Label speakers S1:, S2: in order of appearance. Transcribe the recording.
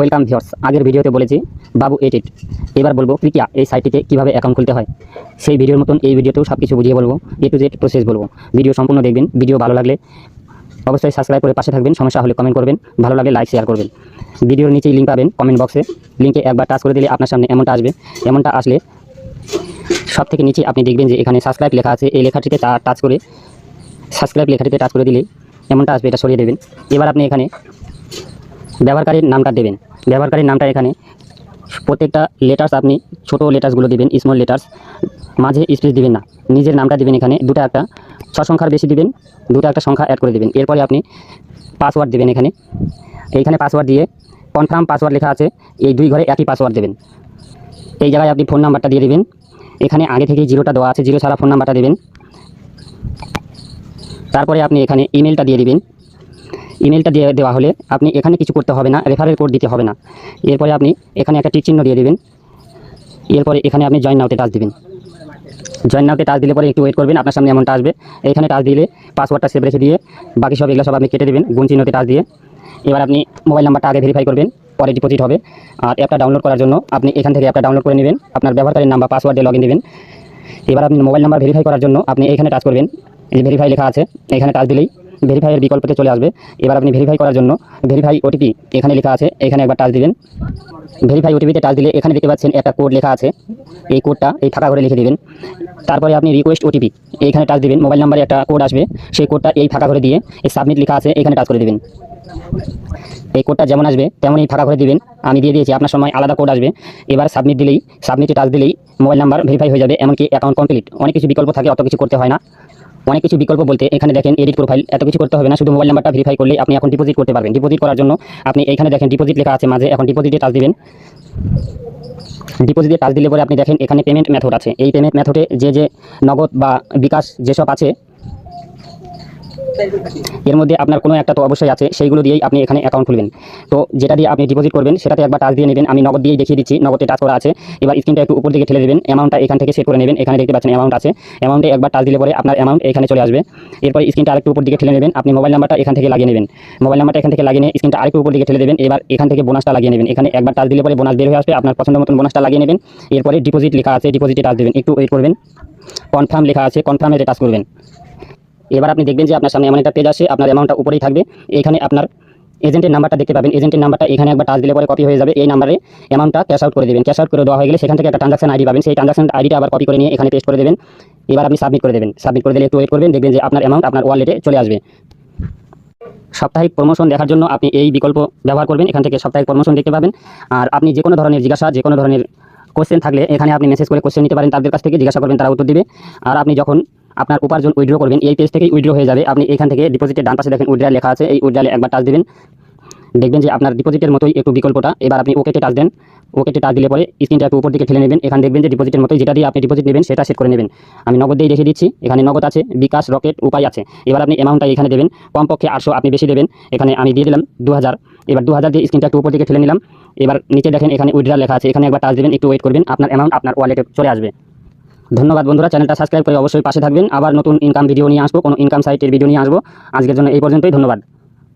S1: Welcome viewers. আগের ভিডিওতে বলেছি বাবু এডিট, এবার বলবো ক্রিকিয়া এই সাইটটিতে কীভাবে অ্যাকাউন্ট খুলতে হয়। সেই ভিডিওর মতন এই ভিডিওতেও সব কিছু বুঝিয়ে বলবো, এ টু জেড প্রসেস বলবো। ভিডিও সম্পূর্ণ দেখবেন। ভিডিও ভালো লাগলে অবশ্যই সাবস্ক্রাইব করে পাশে থাকবেন, সমস্যা হলে কমেন্ট করবেন, ভালো লাগলে লাইক শেয়ার করবেন। ভিডিওর নিচেই লিঙ্ক পাবেন কমেন্ট বক্সে, লিঙ্কে একবার টাচ করে দিলে আপনার সামনে এমনটা আসবে। এমনটা আসলে সব থেকে নিচে আপনি দেখবেন যে এখানে সাবস্ক্রাইব লেখা আছে, এই লেখাটিতে টাচ করে সাবস্ক্রাইব লেখাটিতে টাচ করে দিলে এমনটা আসবে, এটা সরিয়ে দেবেন। এবার আপনি এখানে ব্যবহারকারীর নামটা দেবেন। ব্যবহারকারীর নামটা এখানে প্রত্যেকটা লেটার্স আপনি ছোটো লেটার্সগুলো দিবেন, স্মল লেটার্স, মাঝে স্পেস দিবেন না। নিজের নামটা দিবেন, এখানে দুটো একটা 6 সংখ্যার বেশি দিবেন, দুটো একটা সংখ্যা অ্যাড করে দেবেন। এরপরে আপনি পাসওয়ার্ড দেবেন। এইখানে পাসওয়ার্ড দিয়ে কনফার্ম পাসওয়ার্ড লেখা আছে, এই 2 ঘরে একই পাসওয়ার্ড দেবেন। এই জায়গায় আপনি ফোন নাম্বারটা দিয়ে দেবেন। এখানে আগে থেকেই 0টা দেওয়া আছে, 0 ছাড়া ফোন নাম্বারটা দেবেন। তারপরে আপনি এখানে ইমেলটা দিয়ে দিবেন। ইমেলটা দিয়ে দেওয়া হলে আপনি এখানে কিছু করতে হবে না, রেফারেল কোড দিতে হবে না। এরপরে আপনি এখানে একটা টিক চিহ্ন দিয়ে দেবেন। এরপরে এখানে আপনি জয়েন নাওতে টাচ দিবেন। জয়েন নাওতে টাচ দিলে পরে একটু ওয়েট করবেন, আপনার সামনে এমনটা আসবে। এখানে টাচ দিলে পাসওয়ার্ডটা সেভ রেখে দিয়ে বাকি সব এগুলো সব আপনি কেটে দেবেন গুণ চিহ্নতে টাচ দিয়ে। এবার আপনি মোবাইল নাম্বারটা আগে ভেরিফাই করবেন, পরে ডিপোজিট হবে। আর অ্যাপটা ডাউনলোড করার জন্য আপনি এখান থেকে অ্যাপটা ডাউনলোড করে নেবেন, আপনার ব্যবহারকারীর নাম বা পাসওয়ার্ড দিয়ে লগইন দেবেন। এবার আপনি মোবাইল নাম্বার ভেরিফাই করার জন্য আপনি এখানে টাচ করবেন, এই যে ভেরিফাই লেখা আছে, এখানে টাচ দিলেই ভেরিফাইয়ের বিকল্পতে চলে আসবে। এবার আপনি ভেরিফাই করার জন্য ভেরিফাই ওটিপি এখানে লেখা আছে, এখানে একবার টাচ দিবেন। ভেরিফাই ওটিপিতে টাচ দিলে এখানে দেখতে পাচ্ছেন একটা কোড লেখা আছে, এই কোডটা এই ফাঁকা ঘরে লিখে দিবেন। তারপরে আপনি রিকোয়েস্ট ওটিপি এইখানে টাচ দিবেন, মোবাইল নাম্বারে একটা কোড আসবে, সেই কোডটা এই ফাঁকা ঘরে দিয়ে এই সাবমিট লেখা আছে এখানে টাচ করে দিবেন। এই কোডটা যেমন আসবে তেমনই ফাঁকা করে দিবেন, আমি দিয়ে দিয়েছি, আপনার সময় আলাদা কোড আসবে। এবার সাবমিট দিলেই, সাবমিটে টাচ দিলেই মোবাইল নাম্বার ভেরিফাই হয়ে যাবে, এমনকি অ্যাকাউন্ট কমপ্লিট। অনেক কিছু বিকল্প থাকে, অত কিছু করতে হয় না। অনেক কিছু বিকল্প বলতে এখানে দেখেন এডিট প্রোফাইল, এত কিছু করতে হবে না, শুধু মোবাইল নাম্বারটা ভেরিফাই করলে আপনি এখন ডিপোজিট করতে পারবেন। ডিপোজিট করার জন্য আপনি এখানে দেখেন ডিপোজিট লেখা আছে মাঝে, এখন ডিপোজিটে টাচ দিবেন। ডিপোজিটে টাচ দিলে পরে আপনি দেখেন এখানে পেমেন্ট মেথড আছে, এই পেমেন্ট মেথডে যে নগদ বা বিকাশ যেসব আছে এর মধ্যে আপনার কোনো একটা তো অবশ্যই আছে, সেইগুলো দিয়েই আপনি এখানে অ্যাকাউন্ট খুলবেন। তো যেটা দিয়ে আপনি ডিপোজিট করবেন সেটাতে একবার টাচ দিয়ে নেবেন। আমি নগদ দিয়েই দেখিয়ে দিচ্ছি, নগদে টাচ করা আছে। এবার স্ক্রিনটা একটু উপর দিকে ঠেলে দেবেন, অ্যামাউন্টটা এখান থেকে সেট করে নেবেন। এখানে দেখতে পাচ্ছেন অ্যামাউন্ট আছে, অ্যামাউন্টে একবার টাচ দিলে পরে আপনার অ্যামাউন্ট এখানে চলে আসবে। এরপর স্ক্রিনটা আরেকটু উপর দিকে ঠেলে নেবেন, আপনি মোবাইল নাম্বারটা এখান থেকে লাগিয়ে নেবেন। মোবাইল নাম্বারটা এখান থেকে লাগিয়ে নিয়ে স্ক্রিনটা আরেকটু উপর দিকে ঠেলে দেবেন। এবার এখান থেকে বোনাসটা লাগিয়ে নেবেন, এখানে একবার টাচ দিলে পরে বোনাস বের হয়ে আসবে, আপনার পছন্দ মতন বোনাসটা লাগিয়ে নেবেন। এরপরে ডিপোজিট লেখা আছে, ডিপোজিটে টাচ দেবেন, একটু ওয়েট করবেন। কনফার্ম লেখা আছে, কনফার্মে টাচ করবেন। এবার আপনি দেখবেন যে আপনার সামনে এমন একটা পেজ আসে, আপনার অ্যামাউন্টটা উপরেই থাকবে। এখানে আপনার এজেন্টের নাম্বারটা দেখতে পাবেন, এজেন্টের নাম্বারটা এখানে একবার টাচ দিলে পরে কপি হয়ে যাবে। এই নাম্বারে অ্যামাউন্টটা ক্যাশ আউট করে দেবেন। ক্যাশ আউট করে দেওয়া হয়ে গেলে সেখান থেকে একটা ট্রানজাকশন আইডি পাবেন, সেই ট্রানজাকশন আইডিটা আবার কপি করে নিয়ে এখানে পেস্ট করে দেবেন। এবার আপনি সাবমিট করে দেবেন। সাবমিট করে দিলে একটু ওয়েট করবেন, দেখবেন যে আপনার অ্যামাউন্ট আপনার ওয়ালেটে চলে আসবে। সাপ্তাহিক প্রমোশন দেখার জন্য আপনি এই বিকল্প ব্যবহার করবেন, এখান থেকে সাপ্তাহিক প্রমোশন দেখতে পাবেন। আর আপনি যে কোনো ধরনের জিজ্ঞাসা, যে কোনো ধরনের কোশ্চেন থাকলে এখানে আপনি মেসেজ করে কোশ্চেন নিতে পারেন, তাদের কাছ থেকে জিজ্ঞাসা করবেন, তারা উত্তর দিবে। আর আপনি যখন আপনার উপার্জন উইথড্র করবেন, এই পেজ থেকেই উইথড্র হয়ে যাবে। আপনি এখান থেকে ডিপোজিটের ডান পাশে দেখেন উইথড্রয়াল লেখা আছে, এই উইথড্রয়ালে একবার টাচ দিবেন, দেখবেন যে আপনার ডিপোজিটের মতোই একটু বিকল্পটা। এবার আপনি ওকেতে টাচ দেন, ওকেতে টাচ দিলে পরে স্ক্রিনটা একটু উপর দিকে ঠেলে নেবেন। এখানে দেখবেন যে ডিপোজিটের মতোই যেটা দিয়ে আপনি ডিপোজিট নেবেন সেটা সেট করে নেবেন। আমি নগদ দিয়ে রেখে দিচ্ছি, এখানে নগদ আছে, বিকাশ, রকেট, উপায় আছে। এবার আপনি অ্যামাউন্টটা এখানে দেবেন, কমপক্ষে 800, আপনি বেশি দেবেন। এখানে আমি দিয়ে দিলাম 2000। এবার 2000 দিয়ে স্ক্রিনটা একটু উপর দিকে ঠেলে নিলাম। এবার নিচে দেখেন এখানে উইথড্রয়াল লেখা আছে, এখানে একবার টাচ দেবেন, একটু ওয়েট করবেন, আপনার অ্যামাউন্ট আপনার ওয়ালেটে চলে আসবে। ধন্যবাদ বন্ধুরা, চ্যানেলটা সাবস্ক্রাইব করে অবশ্যই পাশে থাকবেন। আবার নতুন ইনকাম ভিডিও নিয়ে আসবো, কোনো ইনকাম সাইটের ভিডিও নিয়ে আসবো। আজকের জন্য এই পর্যন্তই, ধন্যবাদ।